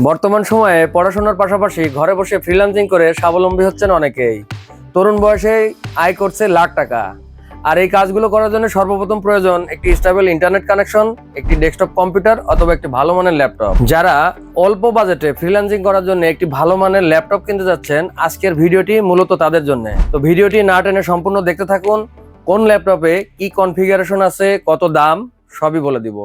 বর্তমান সময়ে পড়াশোনার পাশাপাশি ঘরে বসে ফ্রিল্যান্সিং করে স্বাবলম্বী হচ্ছেন অনেকেই। তরুণ বয়সেই আয় করছে লাখ টাকা। আর এই কাজগুলো করার জন্য সর্বপ্রথম প্রয়োজন একটি স্টেবল ইন্টারনেট কানেকশন, একটি ডেস্কটপ কম্পিউটার অথবা একটি ভালো মানের ল্যাপটপ। যারা অল্প বাজেটে ফ্রিল্যান্সিং করার জন্য একটি ভালো মানের ল্যাপটপ কিনতে যাচ্ছেন, আজকের ভিডিওটি মূলত তাদের জন্য। তো ভিডিওটি না টেনে সম্পূর্ণ দেখতে থাকুন। কোন ল্যাপটপে কি কনফিগারেশন আছে, কত দাম, সবই বলে দিব।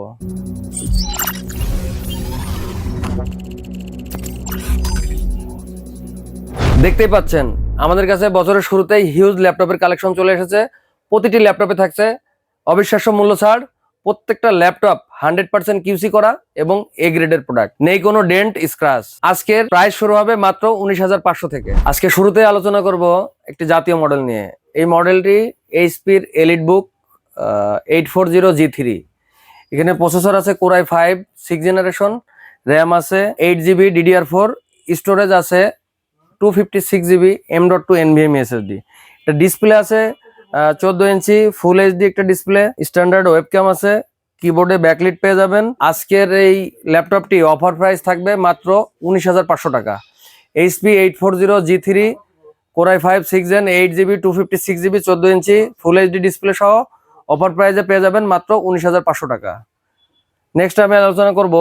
দেখতেই পাচ্ছেন আমাদের কাছে বছরের শুরুতেই হিউজ ল্যাপটপের কালেকশন চলে এসেছে। প্রতিটি ল্যাপটপে থাকছে অবিশ্বাস্য মূল্য ছাড়। প্রত্যেকটা ল্যাপটপ 100% কিউসি করা এবং এ গ্রেডের প্রোডাক্ট, নেই কোনো ডেন্ট স্ক্র্যাচ। আজকের প্রাইস শুরু হবে মাত্র 19,500 থেকে। আজকে শুরুতে আলোচনা করব একটি জাতীয় মডেল নিয়ে। এই মডেলটি এইচপির এলিটবুক 840G3। এখানে প্রসেসর আছে Core i5 6th generation, RAM আছে 8GB DDR4, স্টোরেজ আছে 256GB M.2 NVMe SSD। এটা ডিসপ্লে আছে 14 ইঞ্চি ফুল এইচডি একটা ডিসপ্লে, স্ট্যান্ডার্ড ওয়েবক্যাম আছে, কিবোর্ডে ব্যাকলিট পেয়ে যাবেন। আজকের এই ল্যাপটপটি অফার প্রাইস থাকবে মাত্র 19,500 টাকা। HP 840G3 Core i5 6th Gen 8GB 256GB 14 inch full HD display সহ অফার প্রাইসে পেয়ে যাবেন মাত্র 19,500 টাকা। নেক্সট আমি আলোচনা করব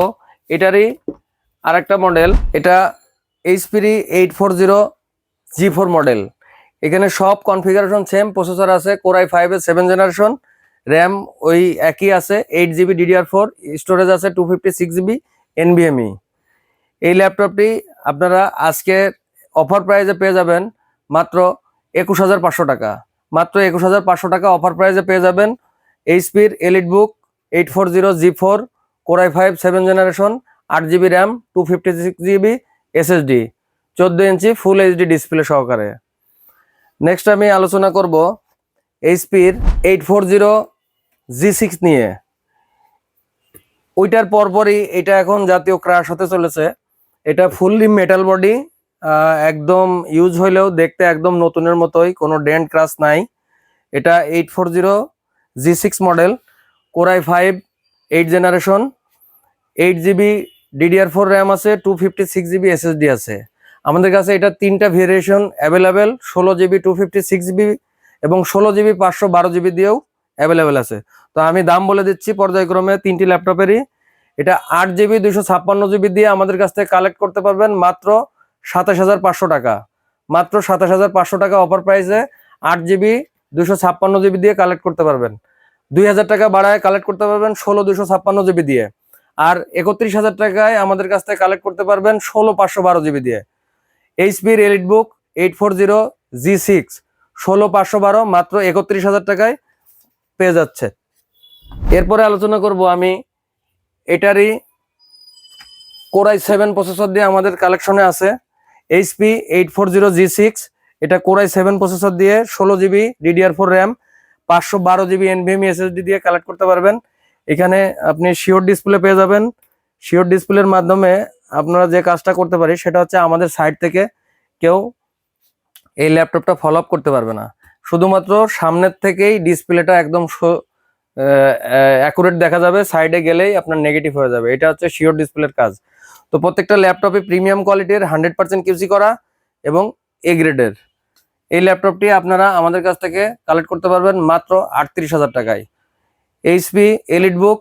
এটারই আরেকটা মডেল। এটা HP 840G4 মডেল। এখানে সব কনফিগারেশন সেম। প্রসেসর আছে Core i5 এর 7th জেনারেশন, র্যাম ওই একই আছে 8GB DDR4, স্টোরেজ আছে 256GB NVMe। এই ল্যাপটপটি আপনারা আজকে অফার প্রাইসে পেয়ে যাবেন মাত্র 21,500 টাকা। মাত্র 21,500 টাকা অফার প্রাইসে পেয়ে যাবেন এইচপির EliteBook 840G4 Core i5 7th generation, 8GB RAM, 256GB SSD, 14 inch full HD display সহকারে। নেক্সট আমি আলোচনা করব এইচপির 840G6 নিয়ে। ওইটার পরপরই এটা এখন জাতীয় ক্রাশ হতে চলেছে। এটা ফুললি মেটাল বডি, একদম ইউজ হইলেও দেখতে একদম নতুনের মতোই, কোনো ডেন্ট ক্রাশ নাই। এটা 840G6 model, Core i5 8th generation, 8GB DDR4 RAM আছে, 256GB SSD আছে। আমাদের কাছে এটা তিনটা ভেরিয়েশন অ্যাভেলেবেল, 16GB 256GB এবং 16GB 512GB দিয়েও অ্যাভেলেবেল আছে। তো আমি দাম বলে দিচ্ছি পর্যায়ক্রমে তিনটি ল্যাপটপেরই। এটা 8GB 256GB দিয়ে আমাদের কাছ থেকে কালেক্ট করতে পারবেন মাত্র 27,500 টাকা। মাত্র 27,500 টাকা অফার প্রাইসে 8GB 256GB দিয়ে কালেক্ট করতে পারবেন। 2,000 টাকা বাড়ায় কালেক্ট করতে পারবেন 16 256GB দিয়ে। আর 31,000 টাকায় আমাদের কাছ থেকে কালেক্ট করতে পারবেন 16 512GB দিয়ে। এইচপির এলিটবুক 840G6 16 512 মাত্র 31,000 টাকায় পেয়ে যাচ্ছে। এরপরে আলোচনা করব আমি এটারই Core i7 প্রসেসর দিয়ে আমাদের কালেকশনে আছে HP 840G6। এটা Core i7 প্রসেসর দিয়ে 16GB DDR4 RAM, 512GB NVMe SSD দিয়ে কালেক্ট করতে পারবেন। এখানে আপনি শিওর ডিসপ্লে পেয়ে যাবেন। শিওর ডিসপ্লের মাধ্যমে আপনারা যে কাজটা করতে পারি সেটা হচ্ছে আমাদের সাইড থেকে কেউ এই ল্যাপটপটা ফলো আপ করতে পারবে না। শুধুমাত্র সামনের থেকেই ডিসপ্লেটা একদম অ্যাকুরেট দেখা যাবে, সাইডে গেলেই আপনার নেগেটিভ হয়ে যাবে। এটা হচ্ছে শিওর ডিসপ্লের কাজ। তো প্রত্যেকটা ল্যাপটপে প্রিমিয়াম কোয়ালিটির 100% কিউসি করা এবং এ গ্রেডের এই ল্যাপটপটি আপনারা আমাদের কাছ থেকে কালেক্ট করতে পারবেন মাত্র 38,000 টাকায়। এইচপি এলিটবুক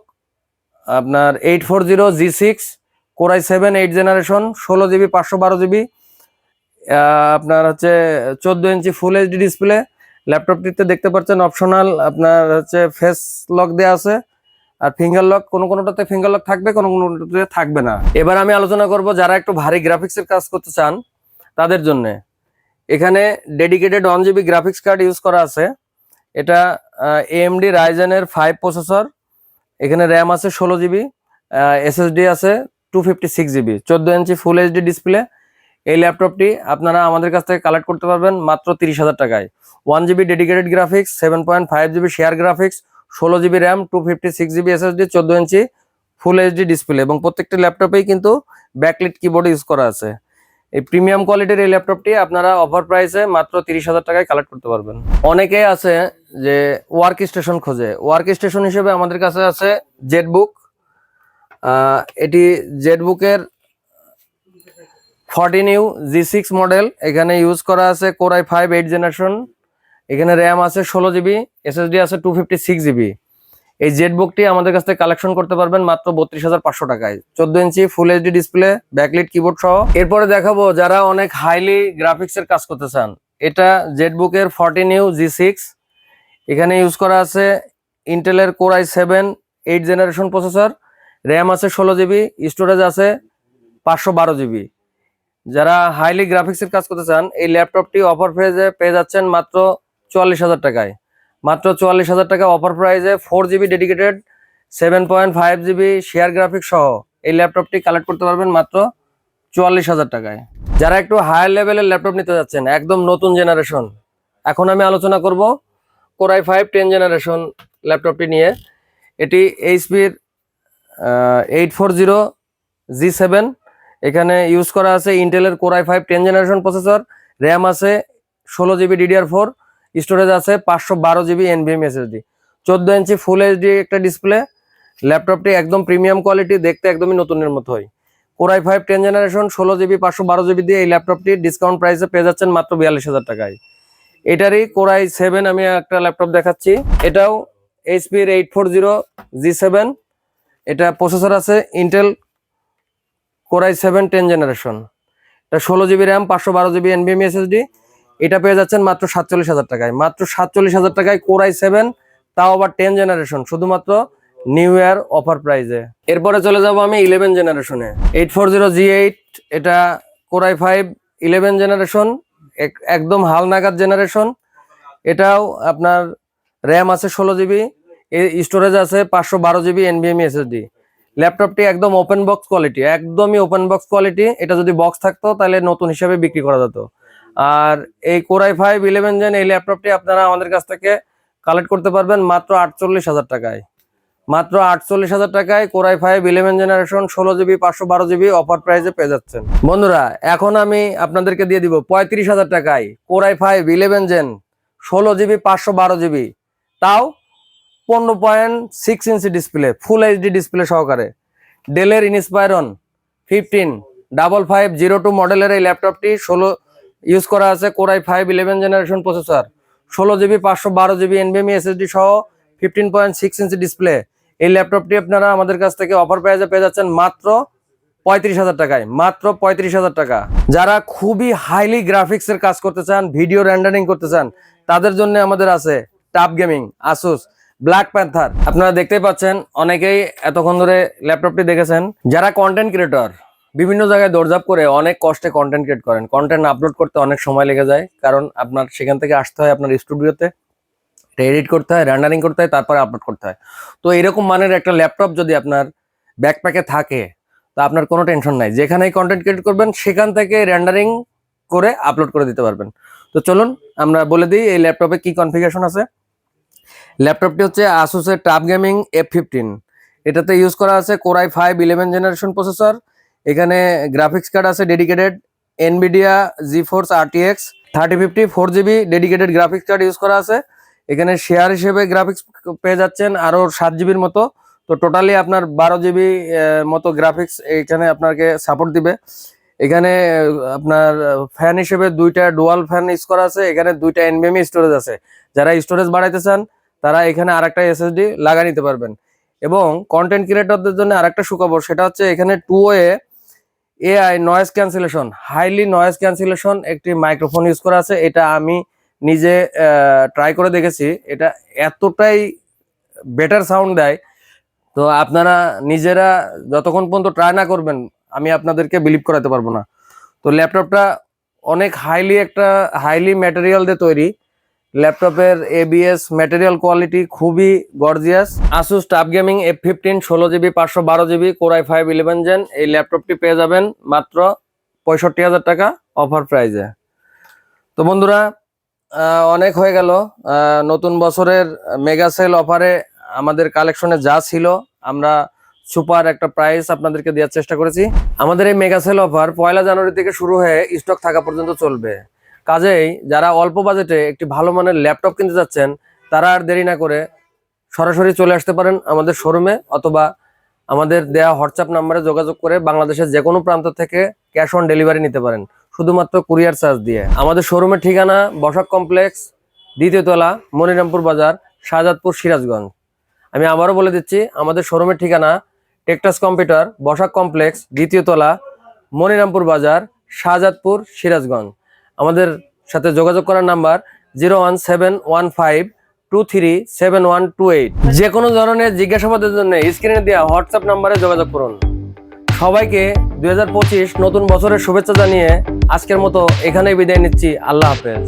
আপনার 840G6 Core i7 8th generation, 16GB 512GB, আপনার হচ্ছে 14 ইঞ্চি ফুল এইচডি ডিসপ্লে। ল্যাপটপটিতে দেখতে পাচ্ছেন অপশনাল আপনার হচ্ছে ফেস লক দেওয়া আছে আর ফিঙ্গার লক। কোনোটাতে ফিঙ্গার লক থাকবে, কোনোটাতে থাকবে না। এবার আমি আলোচনা করব যারা একটু ভারী গ্রাফিক্সের কাজ করতে চান তাদের জন্য। এখানে dedicated 1GB graphics card use করা আছে। এটা AMD Ryzen এর 5 প্রসেসর। এখানে র্যাম আছে 16GB, SSD আছে 256GB, 14 inch full HD display. এই ল্যাপটপটি আপনারা আমাদের কাছ থেকে কালেক্ট করতে পারবেন মাত্র 30,000 টাকায়। 1GB dedicated graphics, 7.5GB share graphics, 16GB RAM, 256GB SSD, 14 inch full HD display এবং প্রত্যেকটা ল্যাপটপেই কিন্তু ব্যাকলিট কিবোর্ড ইউজ করা আছে। এই প্রিমিয়াম কোয়ালিটির এই ল্যাপটপটি আপনারা অফার প্রাইসে মাত্র 30,000 টাকায় কালেক্ট করতে পারবেন। অনেকে আছে যে ওয়ার্ক স্টেশন খোঁজে। ওয়ার্ক স্টেশন হিসেবে আমাদের কাছে আছে জেটবুক। এটি জেটবুকের 14U G6 মডেল, এখানে ইউজ করা আছে Core i5 8 জেনারেশন, এখানে র্যাম আছে 16 GB, SSD আছে 256 GB। এই জেটবুকটি আমাদের কাছ থেকে কালেকশন করতে পারবেন মাত্র 32,500 টাকায়, 14 inch full HD display, backlit keyboard সহ। এরপরে দেখাবো যারা অনেক হাইলি গ্রাফিক্সের কাজ করতে চান, এটা জেটবুকের 14U G6, এখানে ইউজ করা আছে ইন্টেলের Core i7 8 generation processor, RAM আছে 16 GB, স্টোরেজ আছে 512 GB। যারা হাইলি গ্রাফিক্সের কাজ করতে চান, এই ল্যাপটপটি অফার প্রাইসে পেয়ে যাচ্ছেন মাত্র 44,000 টাকায়। মাত্র 44,000 টাকা অফার প্রাইসে 4GB dedicated 7.5GB share graphics সহ এই ল্যাপটপটি কালেক্ট করতে পারবেন মাত্র 44,000 টাকায়। যারা একটু হায়ার লেভেলের ল্যাপটপ নিতে যাচ্ছেন, একদম নতুন জেনারেশন, এখন আমি আলোচনা করব Core i5 10 জেনারেশন ল্যাপটপটি নিয়ে। এটি এইচপির 840 G7, এখানে ইউজ করা আছে ইন্টেলের Core i5 10 generation processor, RAM আছে 16GB DDR4, স্টোরেজ আছে 512GB NVMe SSD, 14 inch full HD একটা ডিসপ্লে। ল্যাপটপটি একদম প্রিমিয়াম কোয়ালিটি, দেখতে একদমই নতুনের মতো হয়। Core i5 10 generation 16GB 512GB দিয়ে এই ল্যাপটপটি ডিসকাউন্ট প্রাইসে পেয়ে যাচ্ছেন মাত্র 42,000 টাকায়। এটারই Core i7 আমি একটা ল্যাপটপ দেখাচ্ছি, এটাও এইচপির 840 G7, এটা প্রসেসর আছে ইন্টেল Core i7 10 জেনারেশন, এটা 16GB RAM 512GB NVMe SSD, এটা পেয়ে যাচ্ছেন মাত্র 47,000 টাকায়। মাত্র 47,000 টাকায় Core i7, তাও আবার 10 জেনারেশন, শুধুমাত্র নিউ ইয়ার অফার প্রাইজে। এরপরে চলে যাব আমি 11 জেনারেশনে, 840 G8, এটা Core i5 11 জেনারেশন, একদম হালনাগাদ জেনারেশন। এটাও আপনার র্যাম আছে 16GB, স্টোরেজ আছে 512GB NVMe SSD। ল্যাপটপটি একদম ওপেন বক্স কোয়ালিটি, একদমই ওপেন বক্স কোয়ালিটি। এটা যদি বক্স থাকতো তাহলে নতুন হিসাবে বিক্রি করা যেত। আর এই Core i5 11 জেন এই ল্যাপটপটি আপনারা আমাদের কাছ থেকে কালেক্ট করতে পারবেন মাত্র 48,000 টাকায়। মাত্র 48,000 টাকায় Core i5 11 generation 16GB 512GB offer প্রাইসে পেয়ে যাচ্ছেন। বন্ধুরা, এখন আমি আপনাদেরকে দিয়ে দিব 35,000 টাকায় Core i5 11 gen 16GB 512GB, তাও 15.6 ইঞ্চি ডিসপ্লে, ফুল এইচডি ডিসপ্লে সহকারে। ডেলের ইনস্পায়রন 155502 মডেলের এই ল্যাপটপটি ইউজ করা আছে Core i5 11 generation processor, 16GB 512GB NVMe SSD সহ 15.6 ইঞ্চি ডিসপ্লে। এই ল্যাপটপটি আপনারা আমাদের কাছ থেকে অফার প্রাইসে পেয়ে যাচ্ছেন মাত্র 35,000 টাকায়, মাত্র 35,000 টাকা। যারা খুবই হাইলি গ্রাফিক্সের কাজ করতে চান, ভিডিও রেন্ডারিং করতে চান, তাদের জন্য আমাদের আছে টাপ গেমিং, আসুস, ব্ল্যাক প্যান্থার। আপনারা দেখতেই পাচ্ছেন, অনেকেই এতক্ষণ ধরে ল্যাপটপটি দেখেছেন। যারা কন্টেন্ট ক্রিয়েটর, বিভিন্ন জায়গায় দৌড়ঝাঁপ করে অনেক কষ্টে কন্টেন্ট ক্রিয়েট করেন, কন্টেন্ট আপলোড করতে অনেক সময় লেগে যায়, কারণ আপনার সেখান থেকে আসতে হয় আপনার স্টুডিওতে, এডিট করতে হয়, রেন্ডারিং করতে হয়, তারপরে আপলোড করতে হয়। তো এরকম মানের একটা ল্যাপটপ যদি আপনার ব্যাকপ্যাকে থাকে, তা আপনার কোনো টেনশন নাই, যেখানেই কন্টেন্ট ক্রিয়েট করবেন সেখান থেকে রেন্ডারিং করে আপলোড করে দিতে পারবেন। তো চলুন আমরা বলে দিই এই ল্যাপটপে কি কনফিগারেশন আছে। ল্যাপটপটি হচ্ছে আসুসের টাপ গেমিং F15, এটাতে ইউজ করা আছে Core i5 11 জেনারেশন প্রসেসর, এখানে গ্রাফিক্স কার্ড আছে dedicated NVIDIA GeForce RTX 3050 4GB dedicated graphics card use করা আছে। এখানে শেয়ার হিসেবে গ্রাফিক্স পেয়ে যাচ্ছেন আরো 7GBর মতো, তো টোটালি আপনার 12GB মতো গ্রাফিক্স এখানে আপনাকে সাপোর্ট দিবে। এখানে আপনার ফ্যান হিসেবে দুইটা ডুয়াল ফ্যান ইউজ করা আছে, এখানে দুইটা NVMe স্টোরেজ আছে। যারা স্টোরেজ বাড়াইতে চান তারা এখানে আরেকটা SSD লাগা নিতে পারবেন। এবং কন্টেন্ট ক্রিয়েটরদের জন্য আরেকটা সুখবর, সেটা হচ্ছে এখানে 2-way AI noise cancellation, highly noise cancellation একটি মাইক্রোফোন ইউজ করা আছে। এটা আমি নিজে ট্রাই করে দেখেছি, এটা এতটাই বেটার সাউন্ড দেয়, তো আপনারা নিজেরা যতক্ষণ পর্যন্ত ট্রাই না করবেন আমি আপনাদেরকে বিলিভ করাতে পারবো না। তো ল্যাপটপটা অনেক হাইলি ম্যাটেরিয়াল দিয়ে তৈরি। ল্যাপটপের ABS ম্যাটেরিয়াল কোয়ালিটি খুবই gorgeous. Asus TUF gaming F15 16GB 512GB Core i5 11 gen এই ল্যাপটপটি পেয়ে যাবেন মাত্র 65,000 টাকা অফার প্রাইজে। তো বন্ধুরা, অনেক হয়ে গেল। নতুন বছরের মেগা সেল অফারে আমাদের কালেকশনে যা ছিল আমরা সুপার একটা প্রাইস আপনাদেরকে দেওয়ার চেষ্টা করেছি। আমাদের এই মেগা সেল অফার 1 জানুয়ারি থেকে শুরু হয়ে স্টক থাকা পর্যন্ত চলবে। কাজেই যারা অল্প বাজেটে একটি ভালো মানের ল্যাপটপ কিনতে যাচ্ছেন, তারা আর দেরি না করে সরাসরি চলে আসতে পারেন আমাদের শোরুমে, অথবা আমাদের দেয়া হোয়াটসঅ্যাপ নাম্বারে যোগাযোগ করে বাংলাদেশের যে কোনো প্রান্ত থেকে ক্যাশ অন ডেলিভারি নিতে পারেন, শুধুমাত্র কুরিয়ার চার্জ দিয়ে। আমাদের শোরুমের ঠিকানা বসাক কমপ্লেক্স, 2য় তলা, মনিরামপুর বাজার, শাহজাদপুর, সিরাজগঞ্জ। আমি আবারও বলে দিচ্ছি, আমাদের শোরুমের ঠিকানা টেকটাস কম্পিউটার, বসাক কমপ্লেক্স, 2য় তলা, মনিরামপুর বাজার, শাহজাদপুর, সিরাজগঞ্জ। আমাদের সাথে যোগাযোগ করার নাম্বার 01715237128। যে কোনো ধরনের জিজ্ঞাসাবাদের জন্য স্ক্রিনে দেওয়া হোয়াটসঅ্যাপ নাম্বারে যোগাযোগ করুন। সবাইকে 2025 নতুন বছরের শুভেচ্ছা জানিয়ে আজকের মতো এখানেই বিদায় নিচ্ছি। আল্লাহ হাফেজ।